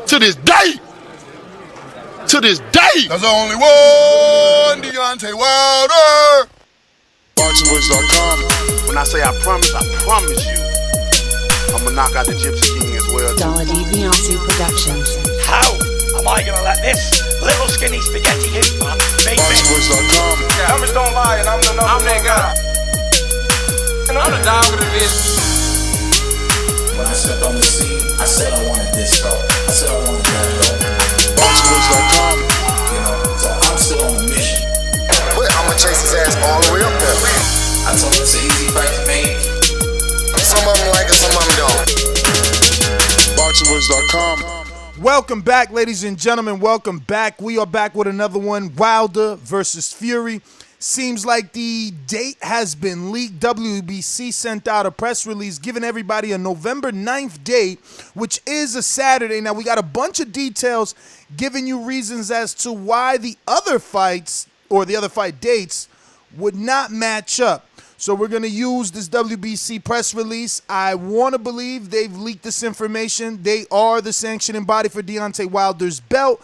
To this day. There's only one Deontay Wilder. Boxingvoice.com. When I say I promise you, I'm gonna knock out the Gypsy King as well. WBC Productions. How am I gonna let this little skinny spaghetti hit man make me? Boxingvoice.com. Numbers don't lie, and I'm that guy. And I'm the dog of the business. When I stepped on the scene, I said I wanted this though. I said I wanted that though. Boxingvoice.com. You know, so I'm still on a mission. But I'm gonna chase his ass all the way up there. I told him it's an easy fight to make. Some of them like it, some of them don't. Boxingvoice.com. Welcome back, ladies and gentlemen. Welcome back. We are back with another one, Wilder versus Fury. Seems like the date has been leaked. WBC sent out a press release giving everybody a November 9th date, which is a Saturday. Now, we got a bunch of details giving you reasons as to why the other fights or the other fight dates would not match up. So we're going to use this WBC press release. I want to believe they've leaked this information. They are the sanctioning body for Deontay Wilder's belt.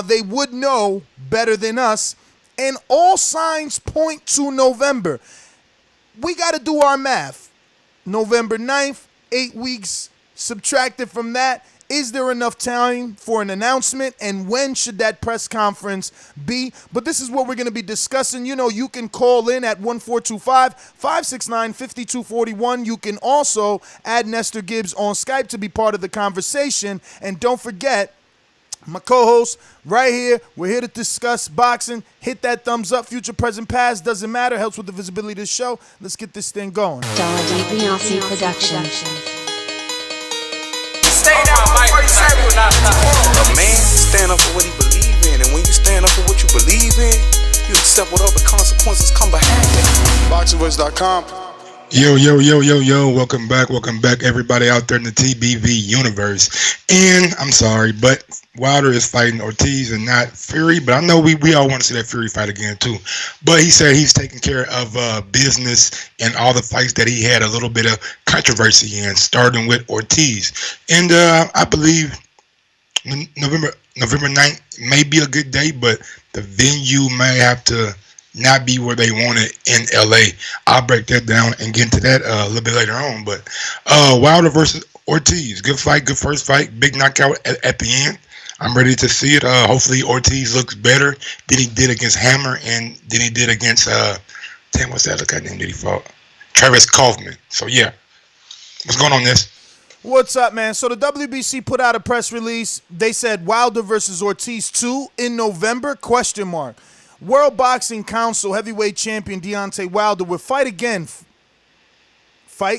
They would know better than us. And all signs point to November. We got to do our math. November 9th, 8 weeks subtracted from that. Is there enough time for an announcement? And when should that press conference be? But this is what we're going to be discussing. You know, you can call in at 1425-569-5241. You can also add Nestor Gibbs on Skype to be part of the conversation. And don't forget, my co-host right here, we're here to discuss boxing. Hit that thumbs up, future, present, past, doesn't matter. Helps with the visibility of the show. Let's get this thing going. WBC Productions. Stay down, Mike. A man stand up for what he believes in, and when you stand up for what you believe in, you accept whatever consequences come behind it. Boxingvoice.com. Yo, welcome back, everybody out there in the TBV universe. And I'm sorry, but Wilder is fighting Ortiz and not Fury, but I know we all want to see that Fury fight again too. But he said he's taking care of business and all the fights that he had a little bit of controversy in, starting with Ortiz. And I believe November 9th may be a good day, but the venue may have to not be where they want it in LA. I'll break that down and get into that a little bit later on. But Wilder versus Ortiz, good fight, good first fight, big knockout at the end. I'm ready to see it. Hopefully Ortiz looks better than he did against Hammer and than he did against what's that other guy name that he fought? Travis Kaufman. So yeah, what's going on, this? What's up, man? So the WBC put out a press release. They said Wilder versus Ortiz 2 in November, ? World Boxing Council heavyweight champion Deontay Wilder will fight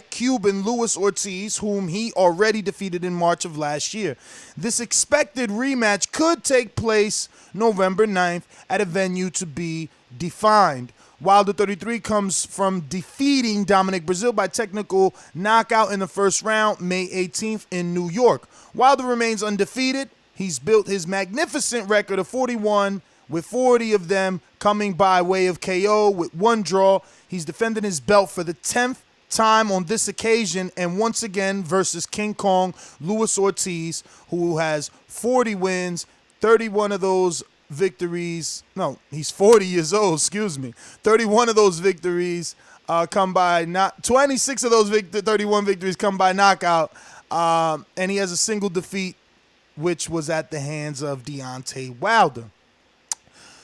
Cuban Luis Ortiz, whom he already defeated in March of last year. This expected rematch could take place November 9th at a venue to be defined. Wilder 33 comes from defeating Dominic Breazeale by technical knockout in the first round May 18th in New York. Wilder remains undefeated. He's built his magnificent record of 41 with 40 of them coming by way of KO with one draw. He's defending his belt for the 10th time on this occasion, and once again versus King Kong Luis Ortiz, who has 40 wins, 31 of those victories. No, he's 40 years old, 31 of those victories come by 26 of those 31 victories come by knockout, and he has a single defeat, which was at the hands of Deontay Wilder.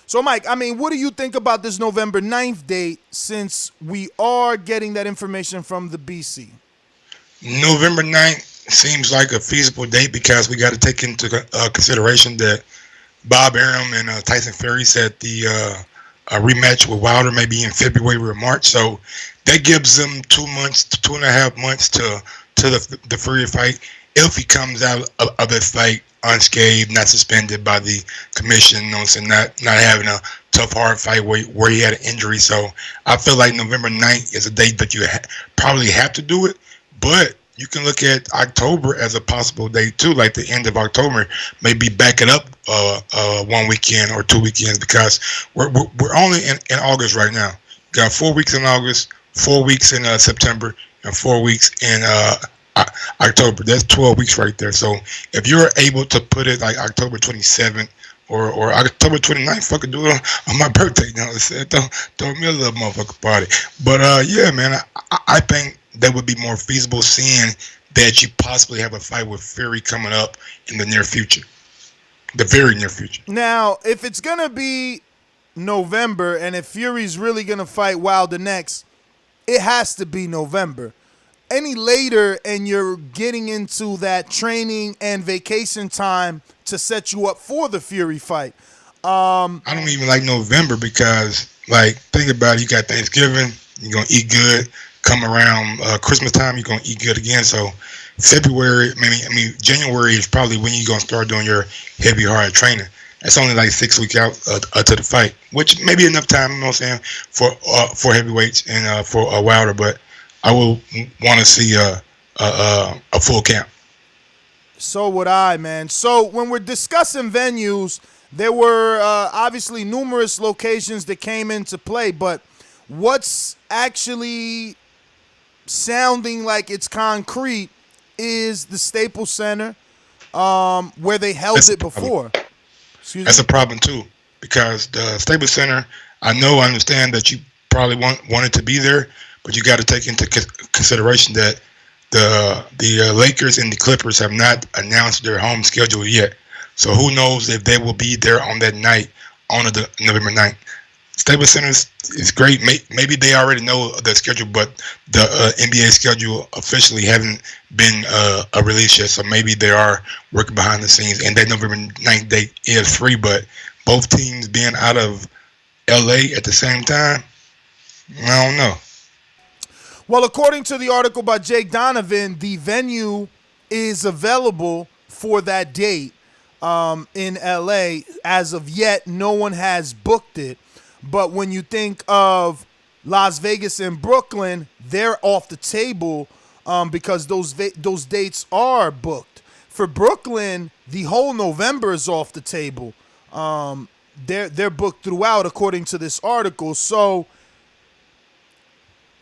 So, Mike, I mean, what do you think about this November 9th date, since we are getting that information from the BC? November 9th seems like a feasible date because we got to take into consideration that Bob Arum and Tyson Fury said the rematch with Wilder may be in February or March. So that gives them 2 months, 2.5 months to the Fury fight. If he comes out of that fight unscathed, not suspended by the commission, and not having a tough, hard fight where he had an injury. So I feel like November 9th is a date that you probably have to do it, but you can look at October as a possible date too, like the end of October, maybe back it up 1 weekend or 2 weekends, because we're only in August right now. Got 4 weeks in August, 4 weeks in September, and 4 weeks in October. That's 12 weeks right there. So if you're able to put it like October 27th or October 29th, fucking do it on my birthday. Now, throw me a little motherfucker party. But yeah, man, I think that would be more feasible, seeing that you possibly have a fight with Fury coming up in the near future, the very near future. Now, if it's gonna be November, and if Fury's really gonna fight Wilder next, it has to be November. Any later, and you're getting into that training and vacation time to set you up for the Fury fight. I don't even like November because, like, think about it. You got Thanksgiving, you're gonna eat good. Come around Christmas time, you're gonna eat good again. So February, January is probably when you're gonna start doing your heavy, hard training. That's only like 6 weeks out to the fight, which may be enough time, you know what I'm saying, for heavyweights and for Wilder. But I will want to see a full camp. So would I, man. So when we're discussing venues, there were obviously numerous locations that came into play, but what's actually sounding like it's concrete is the Staples Center, where they held it before. That's a problem too, because the Staples Center, I understand that you probably wanted to be there, but you got to take into consideration that the Lakers and the Clippers have not announced their home schedule yet. So who knows if they will be there on that night, on the November 9th. Staples Center is great. Maybe they already know the schedule, but the NBA schedule officially hasn't been released yet. So maybe they are working behind the scenes. And that November 9th date is free, but both teams being out of LA at the same time, I don't know. Well, according to the article by Jake Donovan, the venue is available for that date in LA. As of yet, no one has booked it. But when you think of Las Vegas and Brooklyn, they're off the table because those dates are booked. For Brooklyn, the whole November is off the table. They're booked throughout, according to this article. So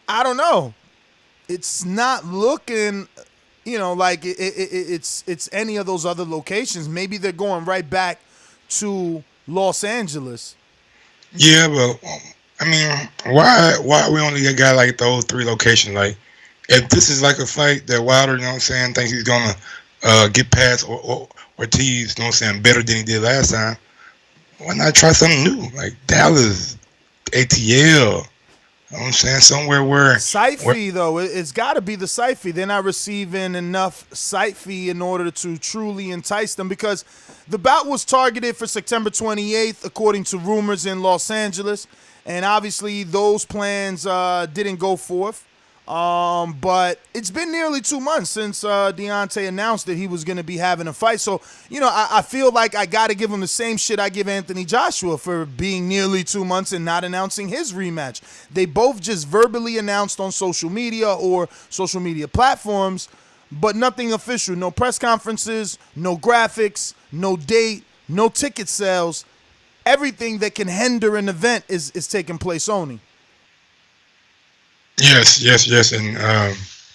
I don't know. It's not looking, like it's any of those other locations. Maybe they're going right back to Los Angeles. Yeah, but why we only got like those three locations? Like, if this is like a fight that Wilder, thinks he's gonna get past Ortiz, better than he did last time, why not try something new? Like Dallas, ATL, somewhere where site fee though, it's got to be the site fee. They're not receiving enough site fee in order to truly entice them, because the bout was targeted for September 28th, according to rumors, in Los Angeles, and obviously those plans didn't go forth. But it's been nearly 2 months since Deontay announced that he was going to be having a fight. So, I feel like I got to give him the same shit I give Anthony Joshua for being nearly 2 months and not announcing his rematch. They both just verbally announced on social media or social media platforms, but nothing official. No press conferences, no graphics, no date, no ticket sales. Everything that can hinder an event is taking place only. Yes, and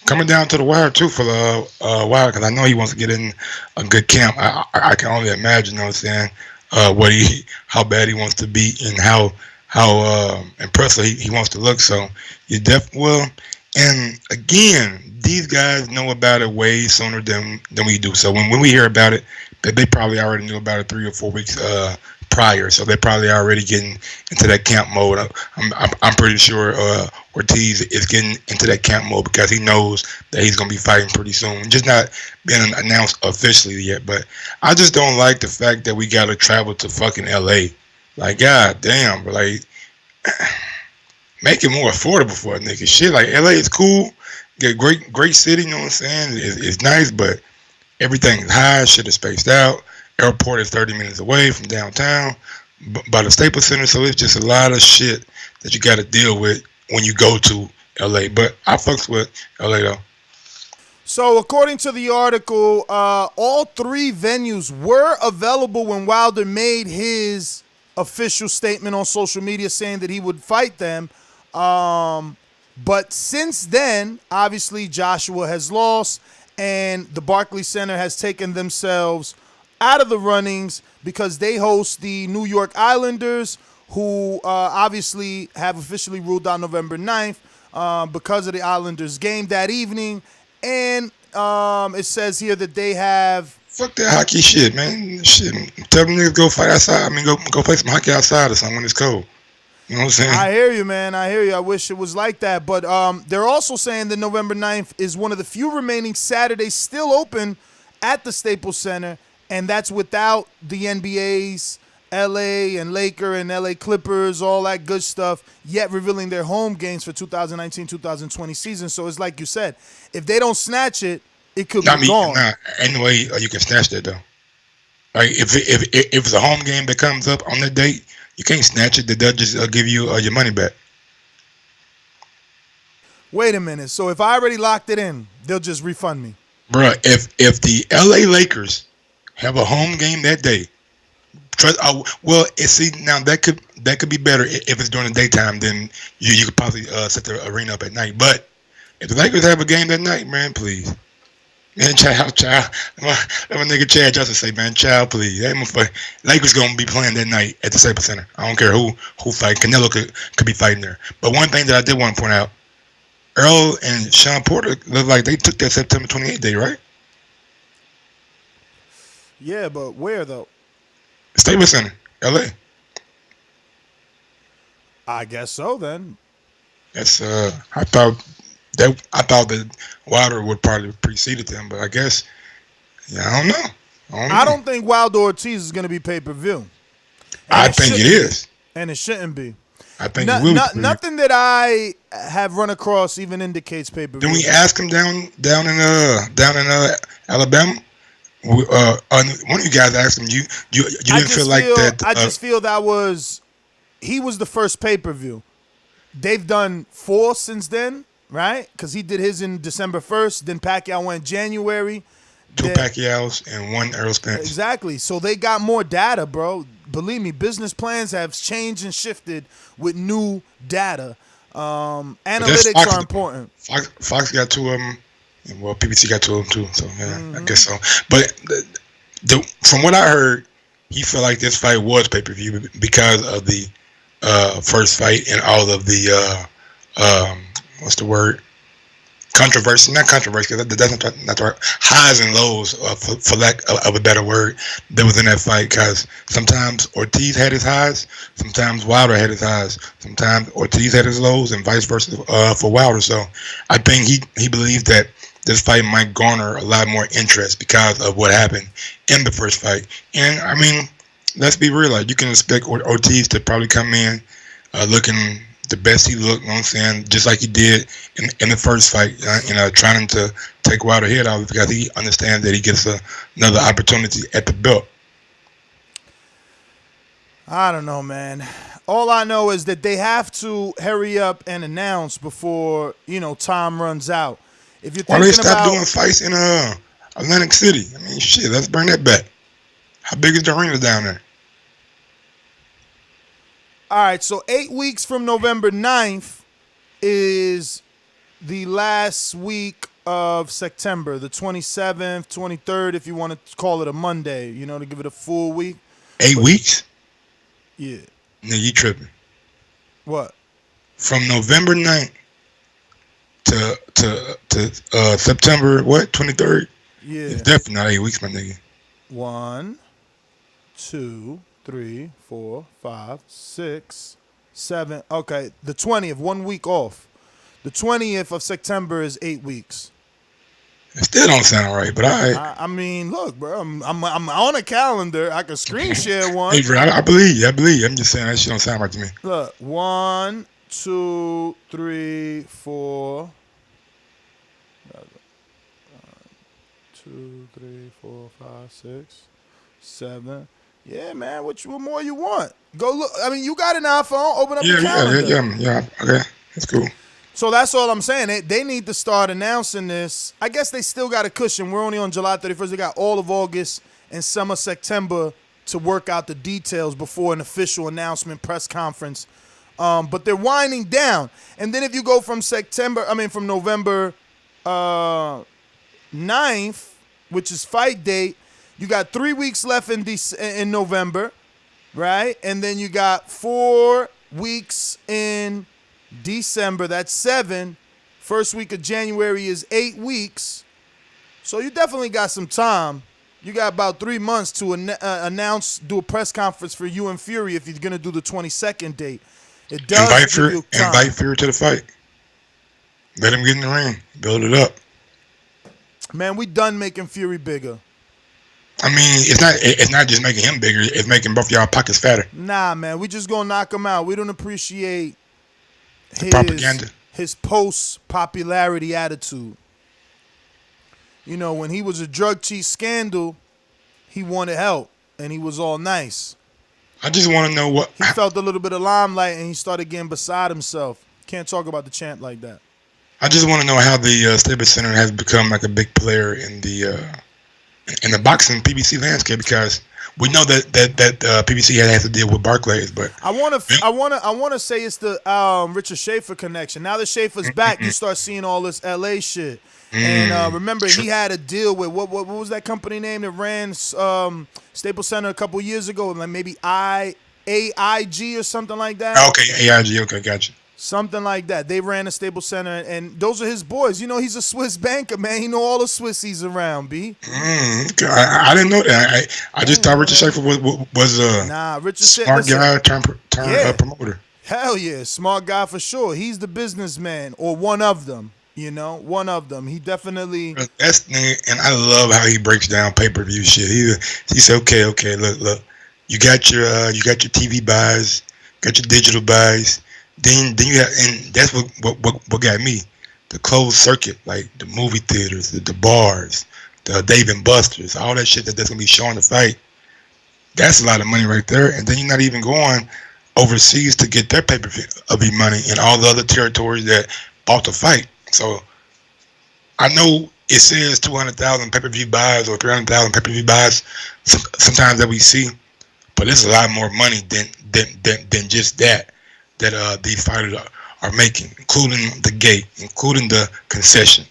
coming down to the wire too for the Wilder, because I know he wants to get in a good camp. I can only imagine, how bad he wants to be and how impressive he wants to look. So you definitely will. And again, these guys know about it way sooner than we do. So when we hear about it, they probably already knew about it 3 or 4 weeks prior. So they're probably already getting into that camp mode. I'm pretty sure Ortiz is getting into that camp mode because he knows that he's going to be fighting pretty soon. Just not being announced officially yet. But I just don't like the fact that we got to travel to fucking LA. Like, god damn, but like, make it more affordable for a nigga. Shit, like LA is cool. Get great city, you know what I'm saying? It's nice, but everything is high, shit is spaced out. Airport is 30 minutes away from downtown by the Staples Center, so it's just a lot of shit that you got to deal with when you go to LA. But I fucks with LA though. So according to the article, all three venues were available when Wilder made his official statement on social media saying that he would fight them. But since then, obviously Joshua has lost, and the Barclays Center has taken themselves out of the runnings because they host the New York Islanders, who obviously have officially ruled out November 9th because of the Islanders game that evening. And it says here that they have... Fuck that hockey shit, man. Shit. Tell them niggas go fight outside. I mean, go play some hockey outside or something when it's cold. You know what I'm saying? I hear you, man. I hear you. I wish it was like that. But they're also saying that November 9th is one of the few remaining Saturdays still open at the Staples Center, and that's without the NBA's LA and Laker and LA Clippers, all that good stuff, yet revealing their home games for 2019-2020 season. So it's like you said, if they don't snatch it, it could be gone. Nah, ain't no way you can snatch that, though. Like, if it's a home game that comes up on that date, you can't snatch it. They'll just give you your money back. Wait a minute. So if I already locked it in, they'll just refund me. Bruh, if the LA Lakers have a home game that day, now that could be better if it's during the daytime. Then you could probably set the arena up at night. But if the Lakers have a game that night, man, please, man, child, that my nigga Chad Justin say, man, child, please, Lakers gonna be playing that night at the Staples Center. I don't care who fight. Canelo could be fighting there. But one thing that I did want to point out, Earl and Sean Porter look like they took that September 28th day, right? Yeah, but where though? Staples Center, LA. I guess so then. That's I thought that Wilder would probably preceded them, but I guess I don't know. I don't think Wilder Ortiz is going to be pay-per-view. I think it is. And it shouldn't be. I think it will be. Nothing that I have run across even indicates pay-per-view. Didn't we ask him down in Alabama? One of you guys asked him. You didn't feel like that. I just feel he was the first pay-per-view. They've done 4 since then, right? Because he did his in December 1st. Then Pacquiao went January. 2 Pacquiaos and 1 Errol Spence. Exactly. So they got more data, bro. Believe me, business plans have changed and shifted with new data. Analytics are important. Fox got 2 of them. And, well, PBC got 2 of them too. So yeah, I guess so. But from what I heard, he felt like this fight was pay-per-view because of the first fight and all of the what's the word? Controversy, not controversy. That's not the right. Highs and lows, for lack of a better word, that was in that fight. Because sometimes Ortiz had his highs, sometimes Wilder had his highs, sometimes Ortiz had his lows, and vice versa for Wilder. So I think he believed that this fight might garner a lot more interest because of what happened in the first fight. And I mean, let's be real. Like, you can expect Ortiz to probably come in looking the best he looked, you know what I'm saying, just like he did in the first fight, trying to take Wilder head off because he understands that he gets another opportunity at the belt. I don't know, man. All I know is that they have to hurry up and announce before, time runs out. If you're thinking stop doing fights in Atlantic City? I mean, shit, let's bring that back. How big is the arena down there? All right, so 8 weeks from November 9th is the last week of September, the 27th, 23rd, if you want to call it a Monday, to give it a full week. 8 weeks? Yeah. No, you tripping. What? From November 9th to September, 23rd? Yeah. It's definitely not 8 weeks, my nigga. 1, 2, 3, 4, 5, 6, 7. Okay, the 20th, 1 week off. The 20th of September is 8 weeks. It still don't sound right, but all right. I mean, look, bro, I'm on a calendar. I can screen share one. Hey, bro, I believe you. I'm just saying that shit don't sound right to me. Look, 1, 2, 3, 4. 2, 3, 4, 5, 6, 7. Yeah, man. What more you want? Go look. I mean, you got an iPhone. Open up the calendar. Yeah. Okay, that's cool. So that's all I'm saying. They need to start announcing this. I guess they still got a cushion. We're only on July 31st. They got all of August and some of September to work out the details before an official announcement press conference. But they're winding down. And then if you go from November 9th, which is fight date. You got 3 weeks left in November, right? And then you got 4 weeks in December. That's 7. First week of January is 8 weeks. So you definitely got some time. You got about 3 months to do a press conference for you and Fury if you're going to do the 22nd date. It does invite Fury to the fight. Let him get in the ring. Build it up. Man, we done making Fury bigger. I mean, it's not just making him bigger. It's making both y'all pockets fatter. Nah, man. We just going to knock him out. We don't appreciate propaganda. His post-popularity attitude. You know, when he was a drug cheat scandal, he wanted help, and he was all nice. I just want to know what... He felt a little bit of limelight, and he started getting beside himself. Can't talk about the champ like that. I just want to know how the Staples Center has become like a big player in the boxing PBC landscape, because we know that PBC has to deal with Barclays, but I want to say it's the Richard Schaefer connection. Now that Schaefer's back, you start seeing all this LA shit. And remember, he had a deal with what was that company name that ran Staples Center a couple years ago? Like maybe AIG or something like that. Okay, AIG. Okay, gotcha. Something like that. They ran a Staples Center, and those are his boys. You know, he's a Swiss banker, man. He know all the Swissies around, B. Okay. I didn't know that. I just thought Richard Schaefer was a smart guy turned promoter. Hell yeah, smart guy for sure. He's the businessman, or one of them. You know, one of them. He definitely. That's and I love how he breaks down pay-per-view shit. He said, okay, look. You got your TV buys, got your digital buys. Then you have, and that's what got me, the closed circuit, like the movie theaters, the bars, the Dave and Buster's, all that shit that's gonna be showing the fight. That's a lot of money right there. And then you're not even going overseas to get their pay-per-view money in all the other territories that bought the fight. So I know it says 200,000 pay-per-view buys or 300,000 pay-per-view buys sometimes that we see, but it's a lot more money than just that these fighters are making, including the gate, including the concession.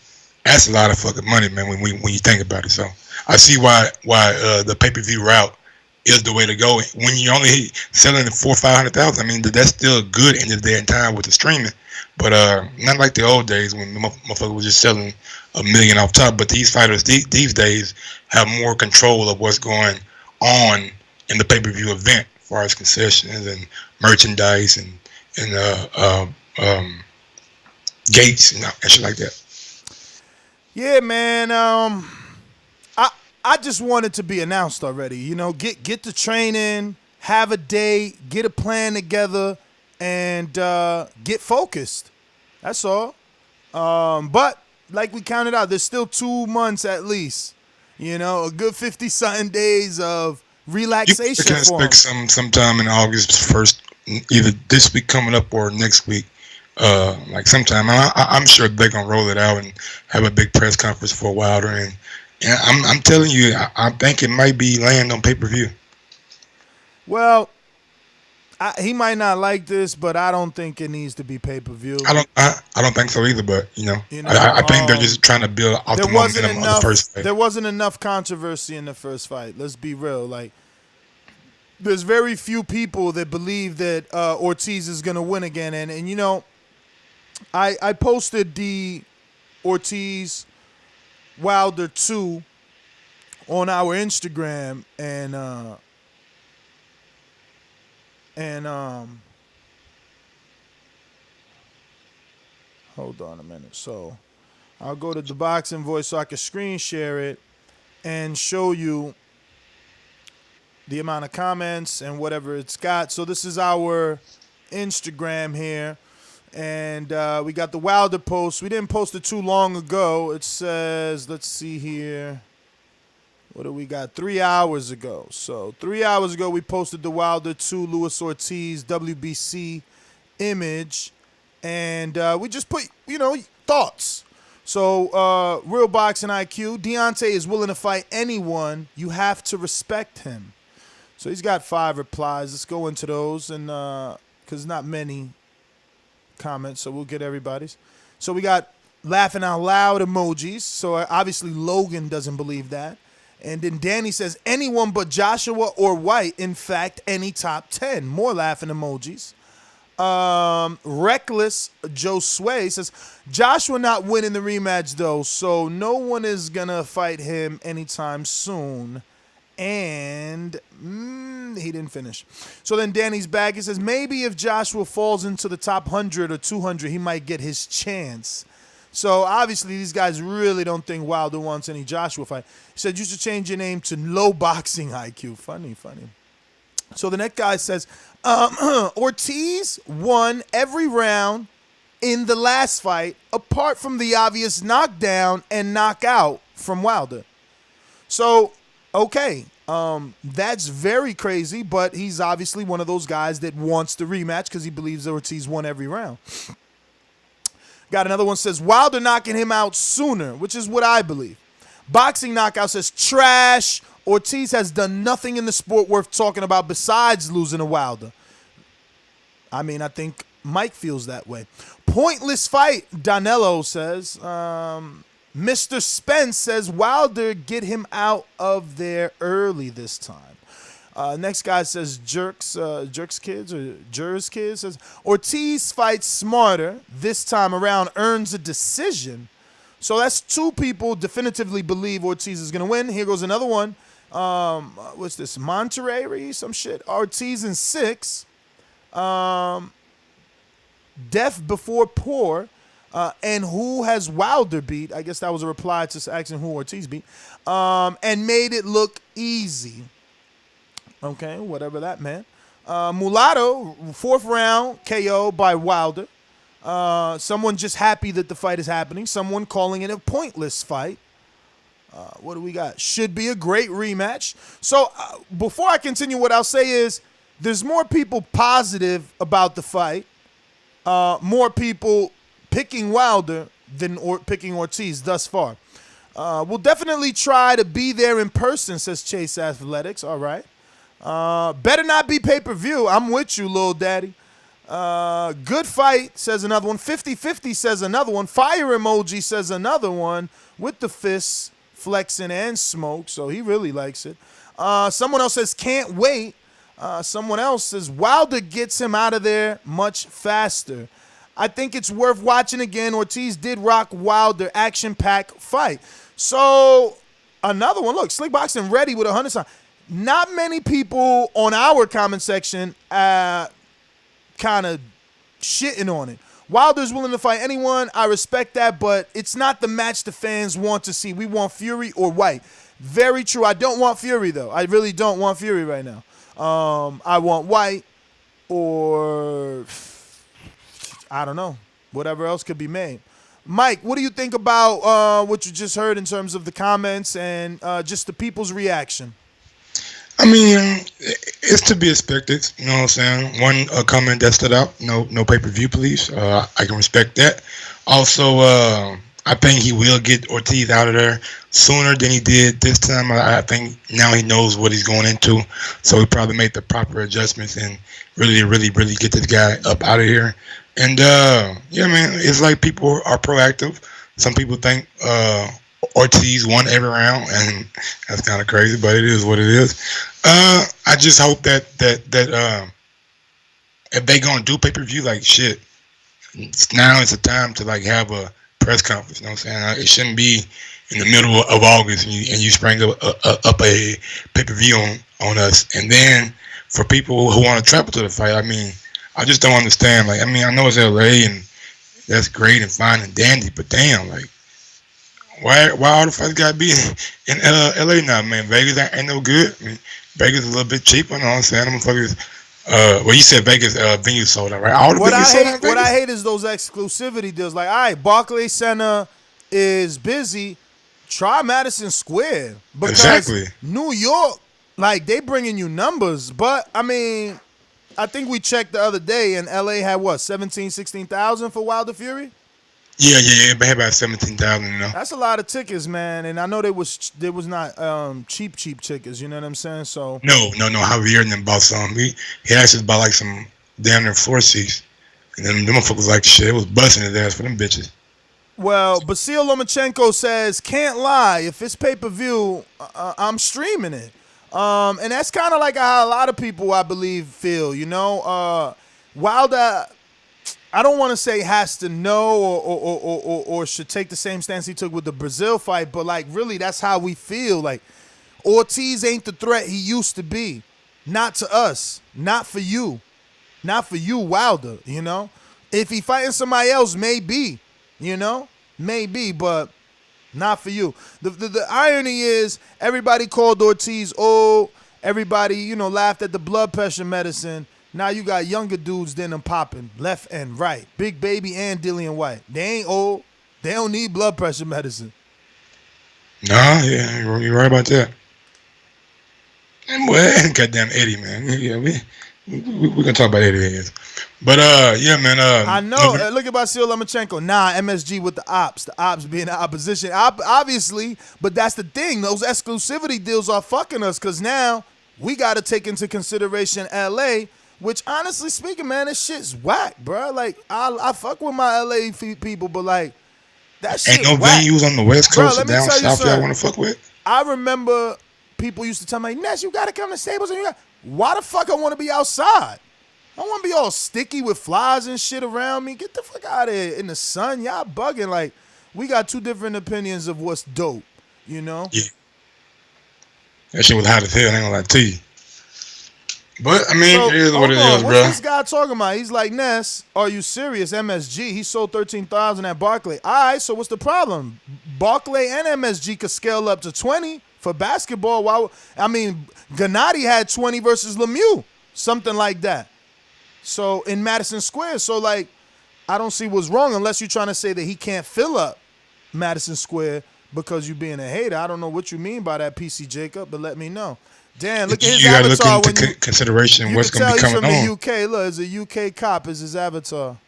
That's a lot of fucking money, man, when you think about it. So I see why the pay-per-view route is the way to go. When you're only selling it for 500,000, I mean, that's still good in the day and time with the streaming. But not like the old days when motherfucker was just selling $1 million off top. But these fighters these days have more control of what's going on in the pay-per-view event, as far as concessions and merchandise and gates and shit like that. Yeah, man. I just want it to be announced already. You know, get the training, have a date, get a plan together, and get focused. That's all. But like we counted out, there's still 2 months at least. You know, a good 50-something days of relaxation. You can expect sometime in August 1st, either this week coming up or next week. Like sometime. I'm sure they're gonna roll it out and have a big press conference for Wilder, and I'm telling you, I think it might be laying on pay-per-view. Well, he might not like this, but I don't think it needs to be pay-per-view. I don't think so either. But I think they're just trying to build off the momentum of the first fight. There wasn't enough controversy in the first fight. Let's be real. Like, there's very few people that believe that Ortiz is gonna win again, and you know, I posted the Ortiz Wilder 2 on our Instagram, and hold on a minute. So I'll go to Thaboxingvoice so I can screen share it and show you the amount of comments and whatever it's got. So this is our Instagram here. And we got the Wilder post. We didn't post it too long ago. It says, let's see here. What do we got? 3 hours ago. So 3 hours ago, we posted the Wilder 2 Luis Ortiz WBC image. And we just put, thoughts. So Real Boxing IQ, Deontay is willing to fight anyone. You have to respect him. So he's got 5 replies. Let's go into those, and because not many comments, so we'll get everybody's. So we got laughing out loud emojis. So obviously Logan doesn't believe that. And then Danny says, anyone but Joshua or White. In fact, any top 10. More laughing emojis. Reckless Joe Sway says, Joshua not winning the rematch though, so no one is going to fight him anytime soon. And he didn't finish. So then Danny's back. He says, maybe if Joshua falls into the top 100 or 200, he might get his chance. So obviously these guys really don't think Wilder wants any Joshua fight. He said, you should change your name to Low Boxing IQ. Funny. So the next guy says, Ortiz won every round in the last fight, apart from the obvious knockdown and knockout from Wilder. So, okay, that's very crazy, but he's obviously one of those guys that wants the rematch because he believes that Ortiz won every round. Got another one says, Wilder knocking him out sooner, which is what I believe. Boxing Knockout says, trash. Ortiz has done nothing in the sport worth talking about besides losing to Wilder. I mean, I think Mike feels that way. Pointless fight, Danilo says. Mr. Spence says, Wilder, get him out of there early this time. Next guy says, Jerks Kids says, Ortiz fights smarter this time around, earns a decision. So that's two people definitively believe Ortiz is going to win. Here goes another one. What's this? Monterrey, some shit. Ortiz in 6. Death before poor. And who has Wilder beat? I guess that was a reply to asking who Ortiz beat. And made it look easy. Okay, whatever that meant. Mulatto, 4th round KO by Wilder. Someone just happy that the fight is happening. Someone calling it a pointless fight. What do we got? Should be a great rematch. So before I continue, what I'll say is there's more people positive about the fight. More people picking Wilder than picking Ortiz thus far. We'll definitely try to be there in person, says Chase Athletics. All right. Better not be pay-per-view. I'm with you, little daddy. Good fight, says another one. 50-50 says another one. Fire emoji says another one with the fists flexing and smoke, so he really likes it. Someone else says can't wait. Someone else says Wilder gets him out of there much faster. I think it's worth watching again. Ortiz did rock Wilder, action-packed fight. So another one. Look, Slick Boxing ready with 100 sign. Not many people on our comment section kind of shitting on it. Wilder's willing to fight anyone. I respect that, but it's not the match the fans want to see. We want Fury or White. Very true. I don't want Fury, though. I really don't want Fury right now. I want White or I don't know. Whatever else could be made. Mike, what do you think about what you just heard in terms of the comments and just the people's reaction? I mean, it's to be expected. You know what I'm saying? One comment that stood out. No pay-per-view, please. I can respect that. Also, I think he will get Ortiz out of there sooner than he did this time. I think now he knows what he's going into, so he probably made the proper adjustments and really get this guy up out of here. And yeah, man, it's like people are proactive. Some people think Ortiz won every round, and that's kind of crazy, but it is what it is. I just hope that if they gonna do pay-per-view, like shit, now it's a time to like have a press conference. You know what I'm saying? It shouldn't be in the middle of August and you spring up a pay-per-view on us. And then for people who want to travel to the fight, I mean, I just don't understand. Like, I mean, I know it's LA and that's great and fine and dandy, but damn, like, why all the fights gotta be in LA now, man? Vegas ain't no good. I mean, Vegas is a little bit cheaper. You know what I'm saying? Them motherfuckers. Well, you said Vegas venue sold out, right? All the venues sold out. What I hate is those exclusivity deals. Like, all right, Barclays Center is busy. Try Madison Square because exactly. New York, like they bringing you numbers. But I mean, I think we checked the other day, and LA had what 16,000 for Wilder Fury. Yeah. They had about 17,000. You know, that's a lot of tickets, man. And I know there was not cheap tickets. You know what I'm saying? So no. Javier and them bought some. He actually bought like some damn near floor seats, and then them motherfuckers like shit. It was busting his ass for them bitches. Well, Basil Lomachenko says, can't lie. If it's pay-per-view, I'm streaming it. And that's kind of like how a lot of people, I believe, feel, you know. Wilder, I don't want to say has to know or should take the same stance he took with the Breazeale fight, but, like, really, that's how we feel. Like, Ortiz ain't the threat he used to be. Not to us. Not for you. Not for you, Wilder, you know. If he fighting somebody else, maybe. You know, maybe, but not for you. The irony is everybody called Ortiz old. Everybody, you know, laughed at the blood pressure medicine. Now you got younger dudes than them popping left and right. Big Baby and Dillian White. They ain't old. They don't need blood pressure medicine. Nah, yeah, you're right about that. And well, goddamn Eddie, man. Yeah, we're gonna talk about Eddie Hayes. But yeah, man. I know. Look at Basil Lomachenko. Nah, MSG with the ops. The ops being the opposition. Obviously, but that's the thing. Those exclusivity deals are fucking us because now we got to take into consideration LA, which honestly speaking, man, this shit's whack, bro. Like, I fuck with my LA people, but like, that shit ain't no whack. venues on the West Coast or Bro, down south y'all want to fuck with? I remember people used to tell me, Ness, you got to come to Staples. And why the fuck I want to be outside? I want to be all sticky with flies and shit around me. Get the fuck out of here in the sun. Y'all bugging. Like, we got two different opinions of what's dope, you know? Yeah. That shit was hot as hell, I ain't gonna lie to you. But, I mean, So, it is what it hold on. is, bro. What's this guy talking about? He's like, Ness, are you serious? MSG, he sold 13,000 at Barclay. All right, so what's the problem? Barclay and MSG could scale up to 20 for basketball. Gennady had 20 versus Lemieux, something like that. So in Madison Square, so like, I don't see what's wrong unless you're trying to say that he can't fill up Madison Square because you being a hater. I don't know what you mean by that, PC Jacob, but let me know. Dan, look at his you gotta avatar. look into consideration what's gonna be coming on. You can tell he's from the UK. Look, it's a UK cop. Is his avatar.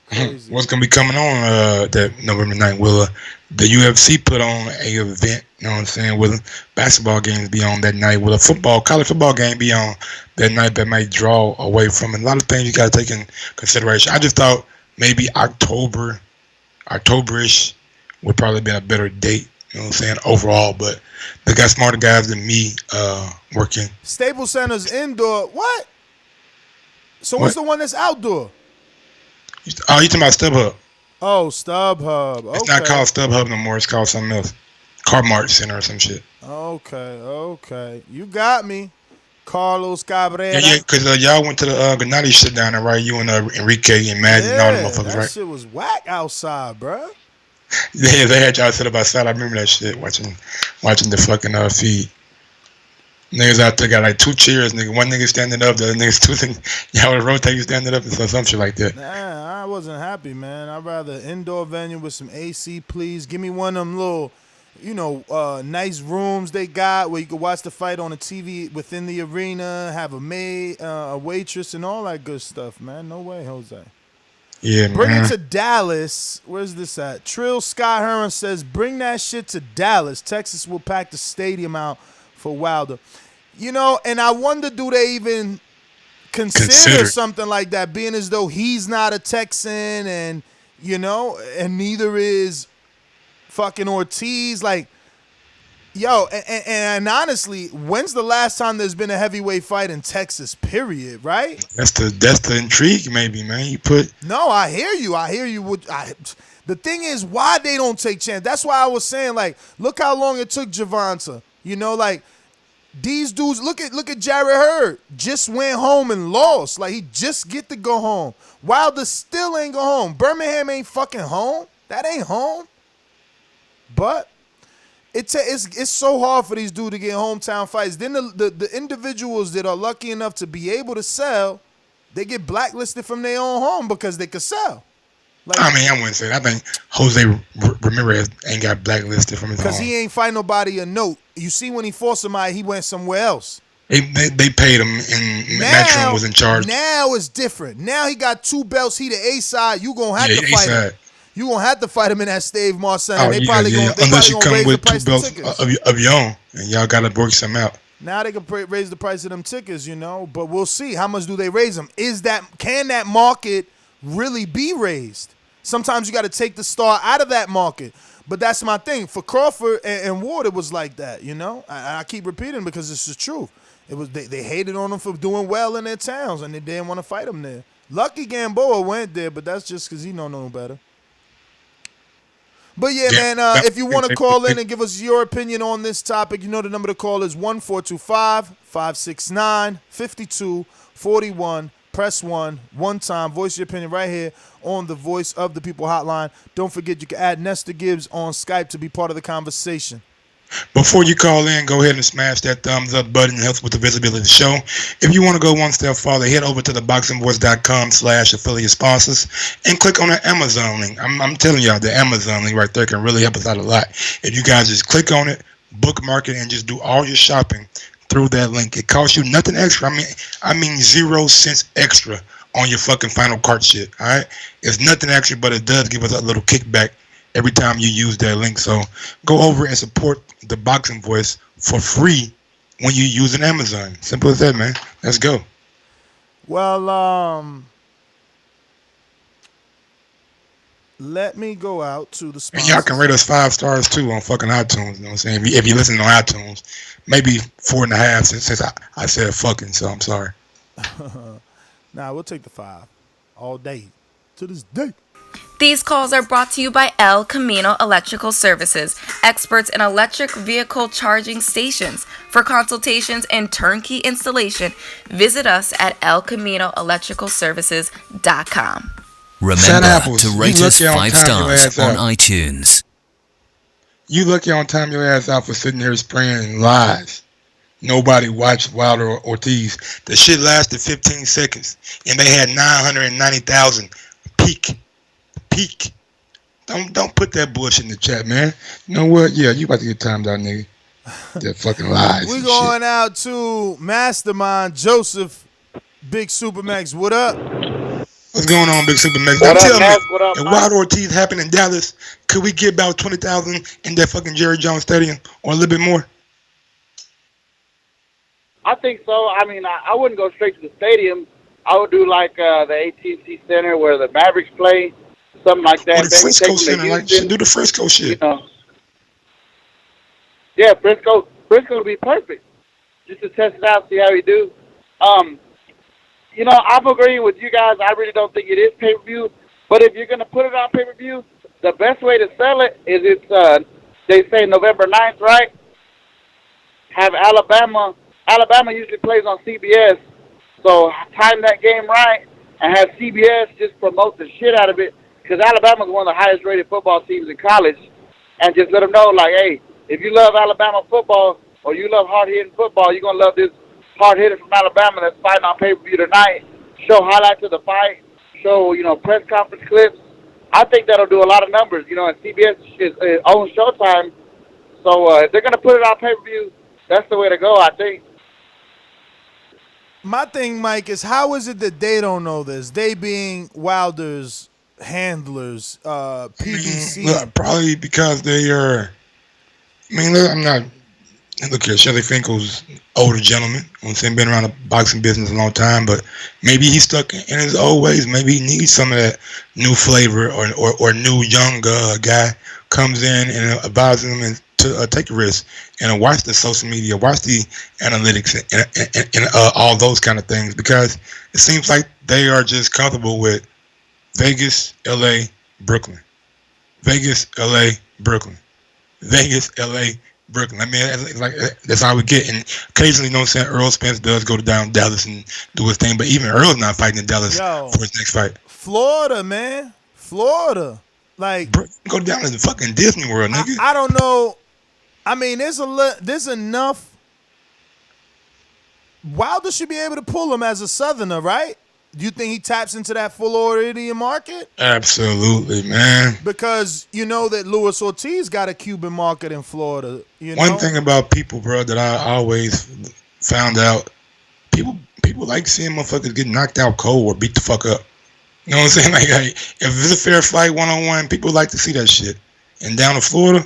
Crazy. What's gonna be coming on that November 9th? Will the UFC put on a event? You know what I'm saying? Will basketball games be on that night? Will a college football game be on that night that might draw away from it? A lot of things you gotta take in consideration. I just thought maybe October-ish would probably be a better date. You know what I'm saying? Overall, but they got smarter guys than me working. Staples Center's indoor. What? So what's the one that's outdoor? Oh, you talking about StubHub? Oh, StubHub. Okay. It's not called StubHub no more. It's called something else. Carmart Center or some shit. Okay. You got me. Carlos Cabrera. Yeah, because y'all went to the Gennady shit down there, right? You and Enrique and Mad and all the motherfuckers, that right? Shit was whack outside, bro. Yeah, they had y'all set up outside. I remember that shit, watching the fucking feed. Niggas out there got like two chairs, nigga. One nigga standing up, the other nigga's two things. Y'all would rotate you standing up and some shit like that. Nah, I wasn't happy, man. I'd rather indoor venue with some AC, please. Give me one of them little, nice rooms they got where you can watch the fight on the TV within the arena, have a maid, a waitress, and all that good stuff, man. No way, Jose. Yeah, Bring man. it to Dallas. Where's this at? Trill Scott Heron says, bring that shit to Dallas. Texas will pack the stadium out for Wilder. And I wonder, do they even consider something like that, being as though he's not a Texan and neither is fucking Ortiz. Like, yo, and honestly, when's the last time there's been a heavyweight fight in Texas, period, right? That's the intrigue, maybe, man. No, I hear you. The thing is, why they don't take chance. That's why I was saying, like, look how long it took Gervonta. Like, these dudes, look at Jarrett Hurd. Just went home and lost. Like, he just get to go home. Wilder still ain't go home. Birmingham ain't fucking home. That ain't home. But it's so hard for these dudes to get hometown fights. Then the individuals that are lucky enough to be able to sell, they get blacklisted from their own home because they could sell. Like, I mean, I wouldn't say that. I think Jose Ramirez ain't got blacklisted from his home. Because he ain't fight nobody a note. You see, when he fought somebody, he went somewhere else. They paid him, and Matchroom was in charge. Now it's different. Now he got two belts. He the A side. You gonna have to fight him. You gonna have to fight him in that Stave Mar Center. They probably gonna unless you come raise with the price two belts of tickets. of your own, and y'all gotta work something out. Now they can raise the price of them tickets, but we'll see. How much do they raise them? Can that market really be raised? Sometimes you got to take the star out of that market. But that's my thing. For Crawford and Ward, it was like that, you know? I keep repeating because it's the truth. It was they hated on him for doing well in their towns, and they didn't want to fight him there. Lucky Gamboa went there, but that's just because he don't know no better. But yeah, man, if you want to call in and give us your opinion on this topic, you know the number to call is 1-425-569-5241. Press 1 time. Voice your opinion right here on the Voice of the People hotline. Don't forget you can add Nestor Gibbs on Skype to be part of the conversation. Before you call in, go ahead and smash that thumbs up button. It helps with the visibility of the show. If you want to go one step farther, head over to theboxingvoice.com/affiliate sponsors and click on the Amazon link. I'm telling y'all, the Amazon link right there can really help us out a lot. If you guys just click on it, bookmark it, and just do all your shopping through that link. It costs you nothing extra. I mean 0 cents extra on your fucking final cart shit. All right, it's nothing extra, but it does give us a little kickback every time you use that link. So go over and support the Boxing Voice for free when you use an Amazon. Simple as that, man. Let's go. Well, let me go out to the sponsors. And y'all can rate us 5 stars too on fucking iTunes. You know what I'm saying? If you listen on iTunes, maybe 4.5 since I said fucking, so I'm sorry. Nah, we'll take the 5 all day to this day. These calls are brought to you by El Camino Electrical Services, experts in electric vehicle charging stations. For consultations and turnkey installation, visit us at elcaminoelectricalservices.com. Remember to rate us 5 stars on iTunes. You lucky on time your ass out for sitting here spraying lies. Nobody watched Wilder or Ortiz. The shit lasted 15 seconds, and they had 990,000 peak. Don't put that bullshit in the chat, man. You know what? Yeah, you about to get timed out, nigga. That fucking lies. We going out to Mastermind Joseph, Big Supermax. What up? What's going on, Big Supermax? Now tell me, if Wilder Ortiz happened in Dallas, could we get about 20,000 in that fucking Jerry Jones Stadium, or a little bit more? I think so. I mean, I wouldn't go straight to the stadium. I would do like the AT&T Center where the Mavericks play. Something like that. Or the Frisco Center, like do the Frisco shit. You know. Yeah, Frisco would be perfect. Just to test it out, see how we do. You know, I'm agreeing with you guys. I really don't think it is pay-per-view. But if you're going to put it on pay-per-view, the best way to sell it is they say November 9th, right? Have Alabama usually plays on CBS. So time that game right and have CBS just promote the shit out of it. Because Alabama's one of the highest rated football teams in college. And just let them know, like, hey, if you love Alabama football or you love hard-hitting football, you're going to love this hard-hitter from Alabama that's fighting on pay-per-view tonight. Show highlights of the fight. Show, you know, press conference clips. I think that'll do a lot of numbers, you know, and CBS is own Showtime. So if they're going to put it on pay-per-view, that's the way to go, I think. My thing, Mike, is how is it that they don't know this? They being Wilder's handlers, PBC. Look, probably because they are. I mean, look, I'm not. Look here, Shelly Finkel's older gentleman. I'm saying been around the boxing business a long time, but maybe he's stuck in his old ways. Maybe he needs some of that new flavor or new young guy comes in and advises him and to take a risk and watch the social media, watch the analytics and all those kind of things, because it seems like they are just comfortable with Vegas, LA, Brooklyn. Vegas, LA, Brooklyn. Vegas, LA, Brooklyn. I mean, like that's how we get. And occasionally, you know what I'm saying, Earl Spence does go down Dallas and do his thing, but even Earl's not fighting in Dallas for his next fight. Florida, man. Florida. Like, go down to the fucking Disney World, nigga. I don't know. I mean, there's enough. Wilder should be able to pull him as a Southerner, right? Do you think he taps into that Floridian market? Absolutely, man. Because you know that Luis Ortiz got a Cuban market in Florida. You know? One thing about people, bro, that I always found out, people like seeing motherfuckers get knocked out cold or beat the fuck up. You know what I'm saying? Like, if it's a fair fight, one-on-one, people like to see that shit. And down in Florida,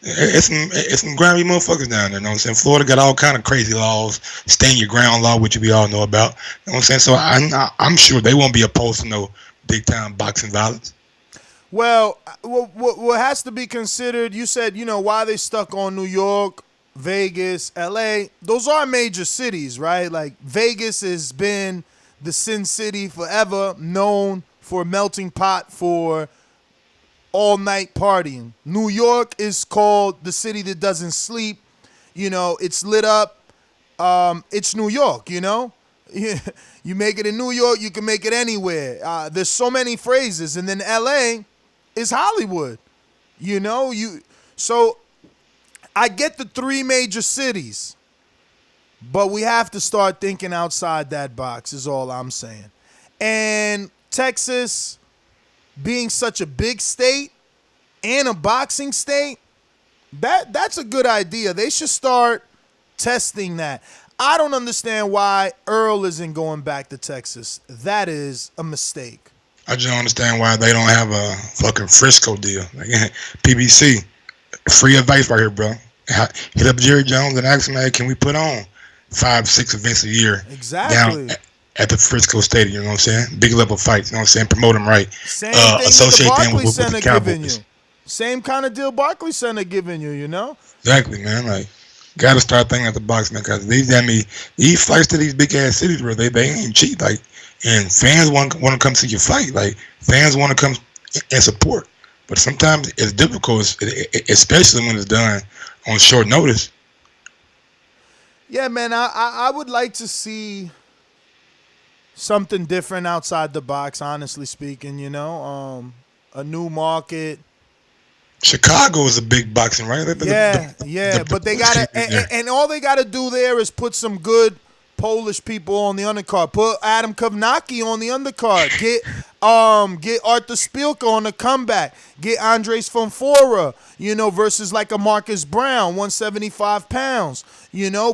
it's some grimy motherfuckers down there. You know what I'm saying? Florida got all kind of crazy laws, stand your ground law, which we all know about. You know what I'm saying? So I'm sure they won't be opposed to no big time boxing violence. Well, what has to be considered, you said, why they stuck on New York, Vegas, LA. Those are major cities, right? Like Vegas has been the Sin City forever, known for a melting pot for all-night partying. New York is called the city that doesn't sleep. It's lit up. It's New York, You make it in New York, you can make it anywhere. There's so many phrases. And then LA is Hollywood. So I get the three major cities, but we have to start thinking outside that box is all I'm saying. And Texas being such a big state and a boxing state, that's a good idea. They should start testing that. I don't understand why Earl isn't going back to Texas. That is a mistake. I just don't understand why they don't have a fucking Frisco deal. Like, PBC, free advice right here, bro. Hit up Jerry Jones and ask him, hey, can we put on 5-6 events a year exactly down at the Frisco Stadium? You know what I'm saying? Big level fights. You know what I'm saying? Promote them right. Same thing associate the Barclays them Center with the Cowboys. Giving you. Same kind of deal Barclays Center giving you. Exactly, man. Like, gotta start thinking at the box, man. Because these flights to these big ass cities, bro, they ain't cheap. Like, and fans want to come see your fight. Like, fans want to come and support. But sometimes it's difficult, especially when it's done on short notice. Yeah, man, I would like to see something different outside the box, honestly speaking, a new market. Chicago is a big boxing, right? But they got to, and all they got to do there is put some good Polish people on the undercard. Put Adam Kovnacki on the undercard. Get Arthur Spielka on the comeback. Get Andres Fonfora, versus like a Marcus Brown, 175 pounds.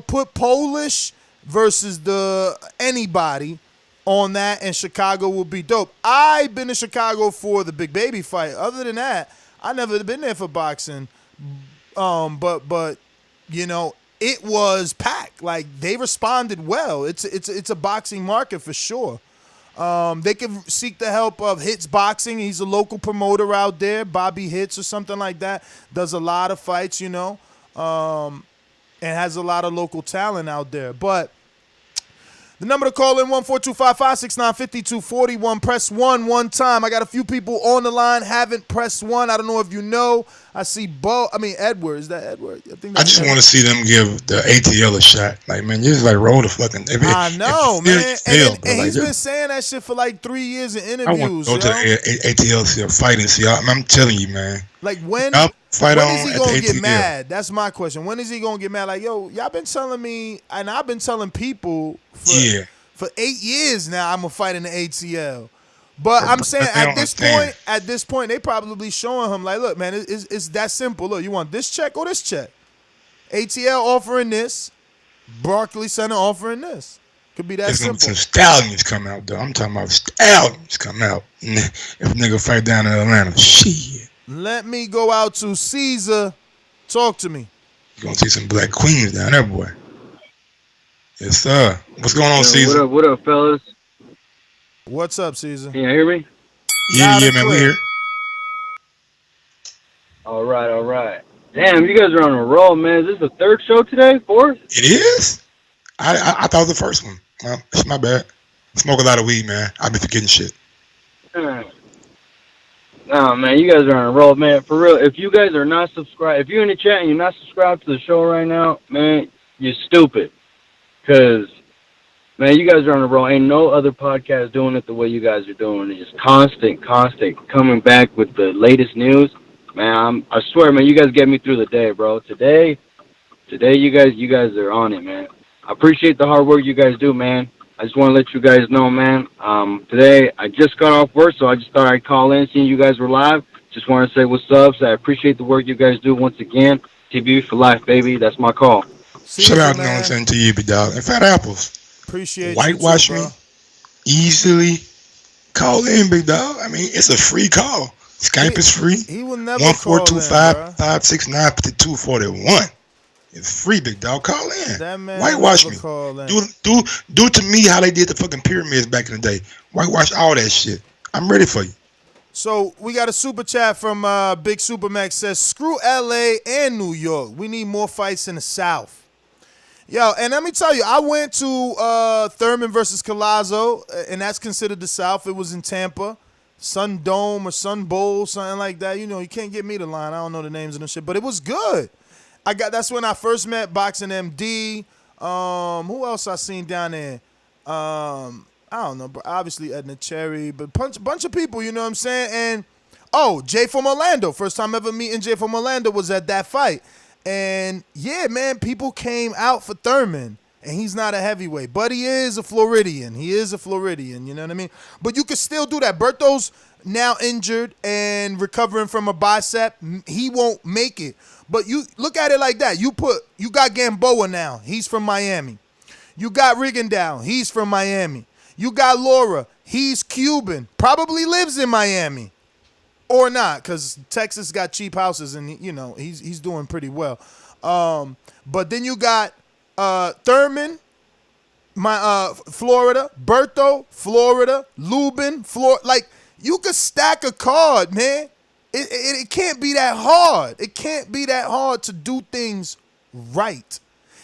Put Polish versus anybody on that, and Chicago will be dope. I've been to Chicago for the Big Baby fight. Other than that, I never been there for boxing. But it was packed. Like, they responded well. It's a boxing market for sure. They can seek the help of Hits Boxing. He's a local promoter out there, Bobby Hits or something like that. Does a lot of fights, and has a lot of local talent out there. But the number to call in, 14255695241. Press 1 one time. I got a few people on the line, haven't pressed 1. I don't know if you know. I see Edward. Is that Edward? I just want to see them give the ATL a shot. Like, man, you just like roll the fucking. I know, man. And he's been saying that shit for like 3 years in interviews. I want to go to the ATL, see a fight and see. I'm telling you, man. Like, when is he going to get mad? That's my question. When is he going to get mad? Like, yo, y'all been telling me, and I've been telling people for 8 years now I'm going to fight in the ATL. But I'm saying at this point, they probably showing him, like, look, man, it's that simple. Look, you want this check or this check? ATL offering this, Barclays Center offering this. Could be that simple. Some stallions come out, though. I'm talking about stallions come out. If a nigga fight down in Atlanta, shit. Let me go out to Caesar. Talk to me. You're going to see some black queens down there, boy. Yes, sir. What's going on, Caesar? What up, fellas? What's up, Caesar? Can you hear me? Yeah, man, we here. All right. Damn, you guys are on a roll, man. Is this the third show today? Fourth? It is? I thought it was the first one. Well, it's my bad. I smoke a lot of weed, man. I be forgetting shit. Nah, man, you guys are on a roll, man. For real, if you guys are not subscribed, if you're in the chat and you're not subscribed to the show right now, man, you're stupid. Because, man, you guys are on a roll. Ain't no other podcast doing it the way you guys are doing it. Just constant coming back with the latest news. Man, I swear, man, you guys get me through the day, bro. Today, you guys are on it, man. I appreciate the hard work you guys do, man. I just want to let you guys know, man. Today, I just got off work, so I just thought I'd call in, seeing you guys were live. Just want to say what's up. So I appreciate the work you guys do once again. TB for life, baby. That's my call. Shout out, Nonsense to you, big dog. And Fat Apples. Appreciate Whitewash you too, me. Easily call in, big dog. I mean, it's a free call. Skype is free. He will never 1-425-569-5241. It's free, big dog. Call in. That man Whitewash me. Do to me how they did the fucking pyramids back in the day. Whitewash all that shit. I'm ready for you. So we got a super chat from Big Supermax says, screw LA and New York. We need more fights in the South. Yo, and let me tell you, I went to Thurman versus Collazo, and that's considered the South. It was in Tampa. Sun Dome or Sun Bowl, something like that. You know, you can't get me the line. I don't know the names of the shit, but it was good. That's when I first met Boxing MD. Who else I seen down there? I don't know, but obviously Edna Cherry, but bunch of people, you know what I'm saying? And Jay from Orlando. First time ever meeting Jay from Orlando was at that fight. And yeah, man, people came out for Thurman. And he's not a heavyweight, but he is a Floridian. You know what I mean? But you can still do that. Berto's now injured and recovering from a bicep. He won't make it. But you look at it like that. You got Gamboa now. He's from Miami. You got Rigondeaux. He's from Miami. You got Laura. He's Cuban. Probably lives in Miami. Or not, because Texas got cheap houses and, you know, he's doing pretty well. But then you got Thurman, Florida, Berto, Florida, Lubin, Florida. Like, you could stack a card, man. It can't be that hard. It can't be that hard to do things right.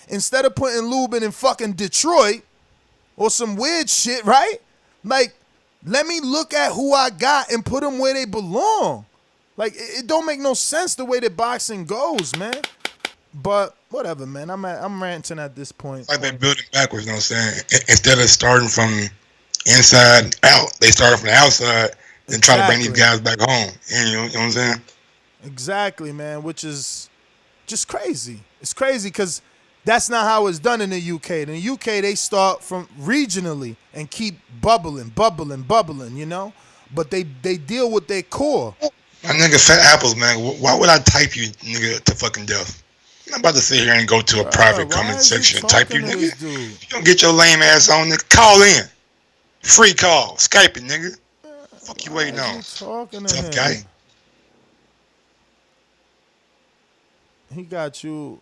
Instead of putting Lubin in fucking Detroit or some weird shit, right? Like, let me look at who I got and put them where they belong. Like, it don't make no sense the way that boxing goes, man. But whatever, man. I'm ranting at this point. Like they're building backwards, you know what I'm saying? Instead of starting from inside out, they started from the outside and try to bring these guys back home. You know what I'm saying? Exactly, man, which is just crazy. It's crazy because that's not how it's done in the UK. In the UK, they start from regionally and keep bubbling, you know? But they deal with their core. My nigga, Fat Apples, man. Why would I type you, nigga, to fucking death? I'm about to sit here and go to a private comment section and type you, nigga. You don't get your lame ass on, nigga. Call in. Free call. Skype it, nigga. Fuck you waiting on. Tough guy. He got you.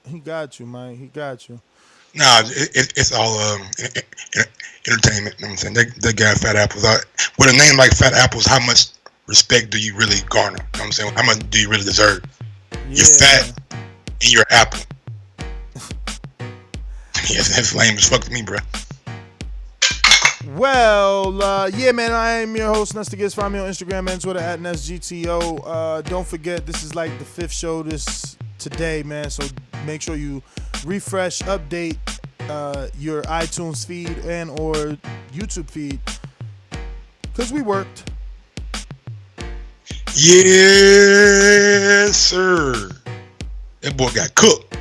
He got you, man. He got you. Nah, it's all entertainment. You know what I'm saying? That guy, Fat Apples. With a name like Fat Apples, how much respect do you really garner? You know what I'm saying? How much do you really deserve? Yeah. You're fat and you're apple. Yeah, that's lame as fuck to me, bro. Well, yeah, man, I am your host, Nestor Gibbs. Find me on Instagram and Twitter at NestGTO. Don't forget, this is like the 5th show today, man. So make sure you refresh, update your iTunes feed and or YouTube feed, because we worked. Yes, sir. That boy got cooked.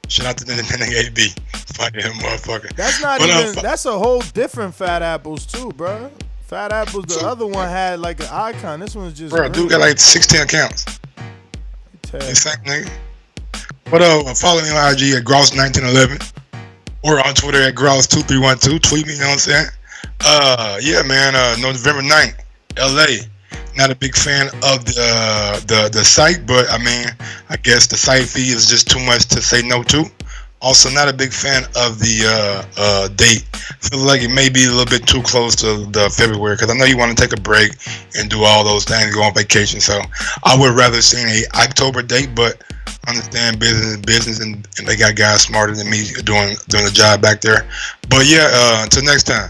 Shout out to the nigga AB. Fuck him, motherfucker. That's not even. That's a whole different Fat Apples too, bro. Fat Apples. The other one had like an icon. This one's just. Bro, dude got like 16 accounts. Same nigga. What up? Follow me on IG at Gross1911 or on Twitter at Gross2312. Tweet me. You know what I'm saying? Yeah, man. November 9th, LA. Not a big fan of the site, but I mean, I guess the site fee is just too much to say no to. Also, not a big fan of the date. Feels like it may be a little bit too close to the February, because I know you want to take a break and do all those things, go on vacation. So I would rather see an October date, but understand business, and they got guys smarter than me doing the job back there. But yeah, until next time.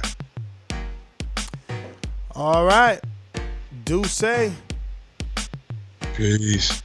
All right. Do say. Peace.